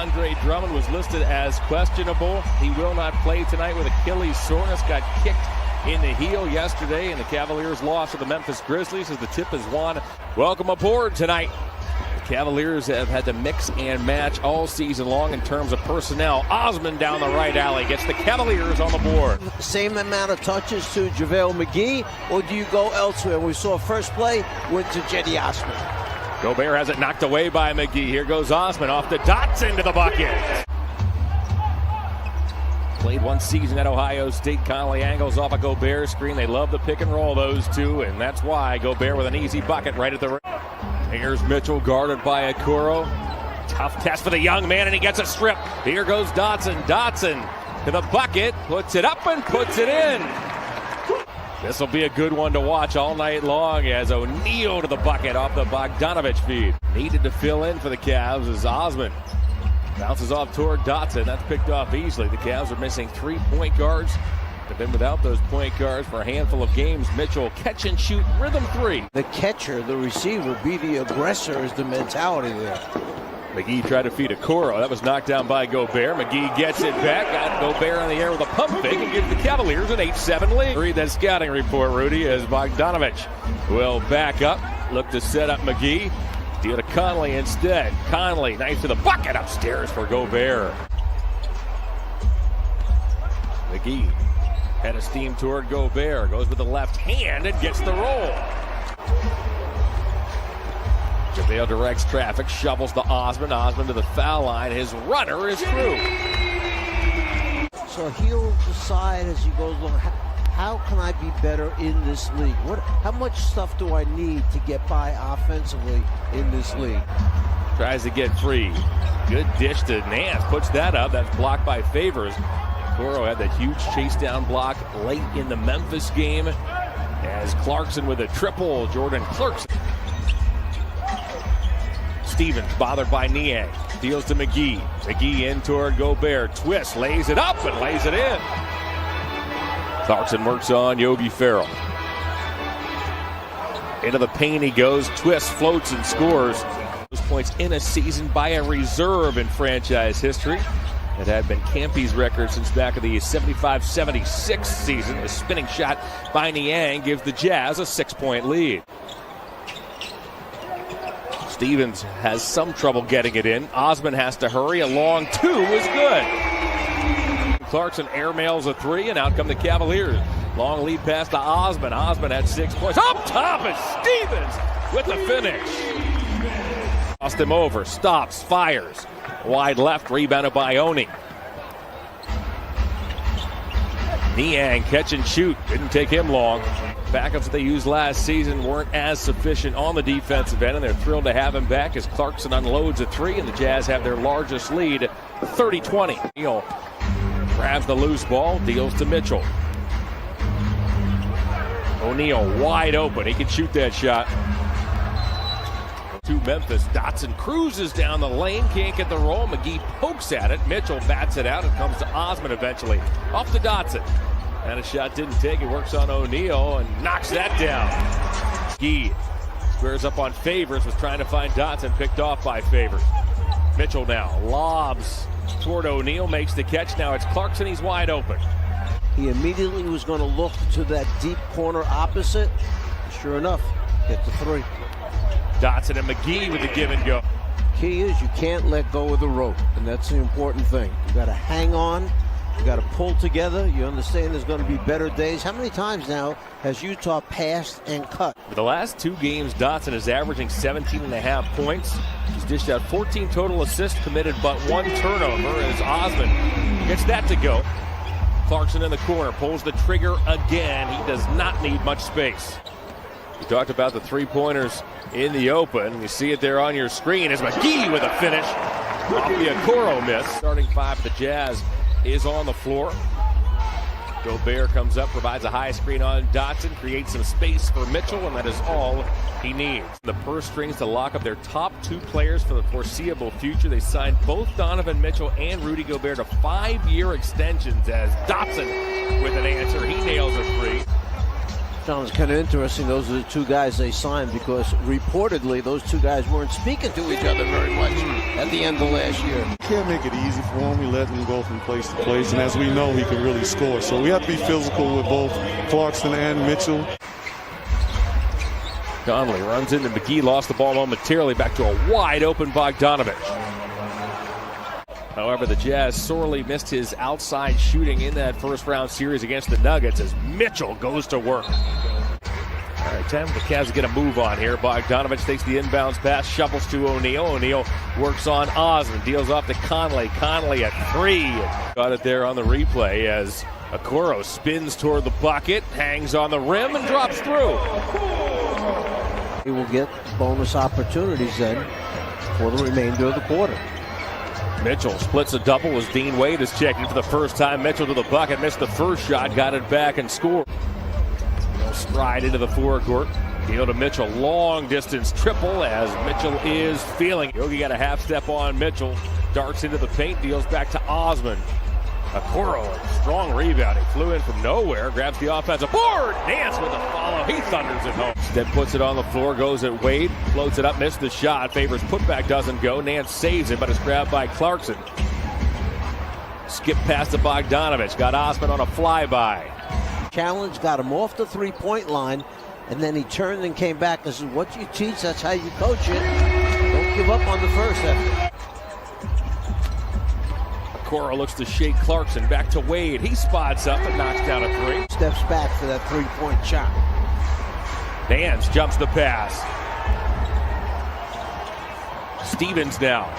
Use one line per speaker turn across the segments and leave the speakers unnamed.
Andre Drummond was listed as questionable. He will not play tonight with Achilles soreness. Got kicked in the heel yesterday, and the Cavaliers lost to the Memphis Grizzlies as the tip is won. Welcome aboard tonight. The Cavaliers have had to mix and match all season long in terms of personnel. Osman down the right alley gets the Cavaliers on the board.
Same amount of touches to JaVale McGee, or do you go elsewhere? We saw first play went to Cedi Osman.
Gobert has it knocked away by McGee. Here goes Osman off the dots into the bucket. Played one season at Ohio State. Conley angles off a Gobert screen. They love the pick and roll, those two, and that's why Gobert with an easy bucket right at the rim. Here's Mitchell guarded by Okoro. Tough test for the young man, and he gets a strip. Here goes Dotson. Dotson to the bucket, puts it up and puts it in. This will be a good one to watch all night long as O'Neal to the bucket off the Bogdanovic feed. Needed to fill in for the Cavs as Osman bounces off toward Dotson. That's picked off easily. The Cavs are missing 3 point guards. They've been without those point guards for a handful of games. Mitchell catch and shoot rhythm three.
The catcher, the receiver, be the aggressor is the mentality there.
McGee tried to feed Okoro. That was knocked down by Gobert. McGee gets it back. Got Gobert on the air with a pump fake and gives the Cavaliers an 8-7 lead. Read that scouting report, Rudy, as Bogdanovic will back up. Look to set up McGee. Deal to Conley instead. Conley, nice to the bucket upstairs for Gobert. McGee had a steam toward Gobert. Goes with the left hand and gets the roll. JaVale directs traffic, shovels to Osman. Osman to the foul line. His runner is through.
So he'll decide as he goes along, how can I be better in this league? How much stuff do I need to get by offensively in this league?
Tries to get free. Good dish to Nance. Puts that up. That's blocked by Favors. Okoro had that huge chase down block late in the Memphis game as Clarkson with a triple. Jordan Clarkson. Stevens bothered by Niang. Deals to McGee. McGee in toward Gobert. Twist, lays it up and lays it in. Clarkson works on Yogi Ferrell. Into the paint he goes. Twist, floats, and scores. Those points in a season by a reserve in franchise history. It had been Campy's record since back of the 75-76 season. A spinning shot by Niang gives the Jazz a 6-point lead. Stevens has some trouble getting it in. Osman has to hurry. A long two is good. Clarkson airmails a three, and out come the Cavaliers. Long lead pass to Osman. Osman had 6 points. Up top is Stevens with the finish. Lost him over. Stops. Fires. Wide left. Rebounded by Oni. Niang catch and shoot. Didn't take him long. Backups that they used last season weren't as sufficient on the defensive end, and they're thrilled to have him back as Clarkson unloads a three, and the Jazz have their largest lead, 30-20. O'Neal grabs the loose ball, deals to Mitchell. O'Neal wide open. He can shoot that shot. To Memphis. Dotson cruises down the lane. Can't get the roll. McGee pokes at it. Mitchell bats it out. It comes to Osman eventually. Off to Dotson. And a shot didn't take. He works on O'Neal and knocks that down. McGee squares up on Favors. Was trying to find Dotson. Picked off by Favors. Mitchell now lobs toward O'Neal. Makes the catch. Now it's Clarkson. He's wide open.
He immediately was going to look to that deep corner opposite. Sure enough, get the three.
Dotson and McGee with the give and go.
Key is you can't let go of the rope, and that's the important thing. You got to hang on. You got to pull together. You understand there's going to be better days. How many times now has Utah passed and cut?
For the last 2 games, Dotson is averaging 17.5 points. He's dished out 14 total assists, committed but 1 turnover as Osman gets that to go. Clarkson in the corner, pulls the trigger again. He does not need much space. We talked about the three-pointers in the open. You see it there on your screen as McGee with a finish off the Okoro miss. Starting five for the Jazz is on the floor. Gobert comes up, provides a high screen on Dotson, creates some space for Mitchell, and that is all he needs. The purse strings to lock up their top 2 players for the foreseeable future. They signed both Donovan Mitchell and Rudy Gobert to 5-year extensions as Dotson with an answer. He nails a three.
John, it's kind of interesting. Those are the two guys they signed because reportedly those two guys weren't speaking to each other very much at the end of last year.
Can't make it easy for him. We let him go from place to place, and as we know, he can really score. So we have to be physical with both Clarkson and Mitchell.
Conley runs into McGee, lost the ball momentarily, back to a wide open Bogdanovic. However, the Jazz sorely missed his outside shooting in that first round series against the Nuggets as Mitchell goes to work. All right, time for the Cavs to get a move on here. Bogdanovic takes the inbounds pass, shovels to O'Neal. O'Neal works on Osmond, deals off to Conley. Conley at three. Got it there on the replay as Okoro spins toward the bucket, hangs on the rim, and drops through.
He will get bonus opportunities then for the remainder of the quarter.
Mitchell splits a double as Dean Wade is checking for the first time. Mitchell to the bucket, missed the first shot, got it back and scored. He'll stride into the forecourt. Deal to Mitchell, long distance triple as Mitchell is feeling it. Yogi got a half step on Mitchell, darts into the paint, deals back to Osmond. Okoro, strong rebound. He flew in from nowhere, grabs the offensive board. Nance with a follow. He thunders it home. Then puts it on the floor, goes at Wade, floats it up, missed the shot. Favors putback, doesn't go. Nance saves it, but it's grabbed by Clarkson. Skip past to Bogdanovic. Got Osmond on a flyby.
Challenge got him off the three-point line, and then he turned and came back. This is what you teach. That's how you coach it. Don't give up on the first effort.
Okoro looks to shake Clarkson, back to Wade. He spots up and knocks down a three.
Steps back for that three-point shot.
Nance jumps the pass. Stevens now.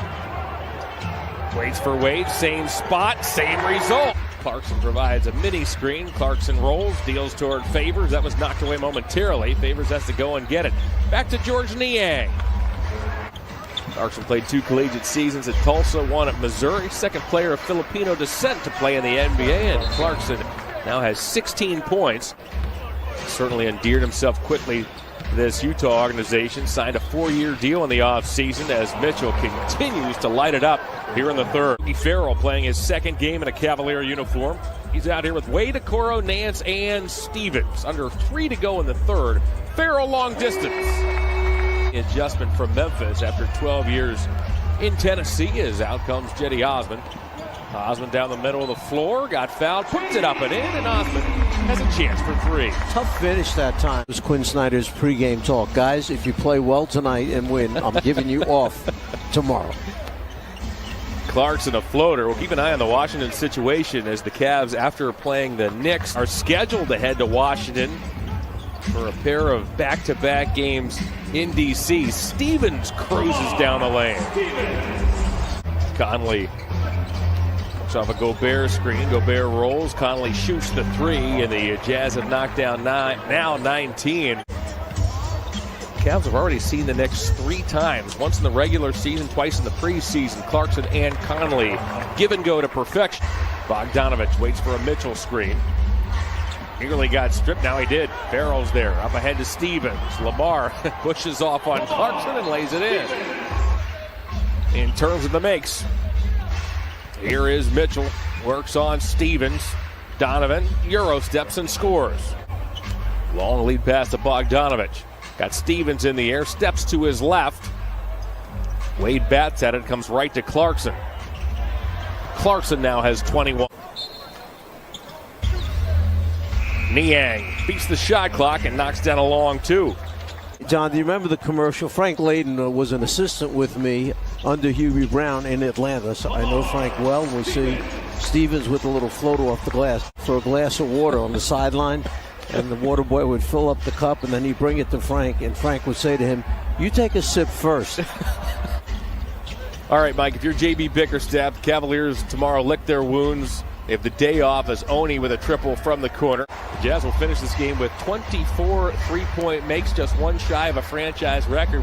Waits for Wade, same spot, same result. Clarkson provides a mini screen. Clarkson rolls, deals toward Favors. That was knocked away momentarily. Favors has to go and get it. Back to George Niang. Clarkson played 2 collegiate seasons at Tulsa, 1 at Missouri. Second player of Filipino descent to play in the NBA, and Clarkson now has 16 points. Certainly endeared himself quickly to this Utah organization. Signed a 4-year deal in the offseason as Mitchell continues to light it up here in the third. Farrell playing his second game in a Cavalier uniform. He's out here with Wade, Okoro, Nance, and Stevens. Under 3 to go in the third. Farrell long distance. Adjustment from Memphis after 12 years in Tennessee as out comes Jetty Osmond. Osmond down the middle of the floor, got fouled, puts it up and in, and Osmond has a chance for 3.
Tough finish that time. It was Quinn Snyder's pregame talk. Guys, if you play well tonight and win, I'm giving you off tomorrow.
Clarkson a floater. We'll keep an eye on the Washington situation as the Cavs, after playing the Knicks, are scheduled to head to Washington for a pair of back-to-back games in D.C. Stevens cruises down the lane. Conley looks off a Gobert screen. Gobert rolls. Conley shoots the 3, and the Jazz have knocked down 19. Cavs have already seen the Knicks 3 times, once in the regular season, twice in the preseason. Clarkson and Conley give and go to perfection. Bogdanovic waits for a Mitchell screen. Nearly got stripped, now he did. Farrell's there, up ahead to Stevens. Lamar pushes off on Clarkson and lays it in. In terms of the makes, here is Mitchell, works on Stevens. Donovan Euro steps and scores. Long lead pass to Bogdanovic. Got Stevens in the air, steps to his left. Wade bats at it, comes right to Clarkson. Clarkson now has 21. Niang beats the shot clock and knocks down a long 2.
John, do you remember the commercial? Frank Layden was an assistant with me under Hubie Brown in Atlanta, so I know Frank well. We'll see Stevens with a little floater off the glass for a glass of water on the sideline, and the water boy would fill up the cup, and then he'd bring it to Frank, and Frank would say to him, "You take a sip first."
All right, Mike, if you're J.B. Bickerstaff, Cavaliers tomorrow lick their wounds. They have the day off as Oni with a triple from the corner. The Jazz will finish this game with 24 3-point makes, just 1 shy of a franchise record.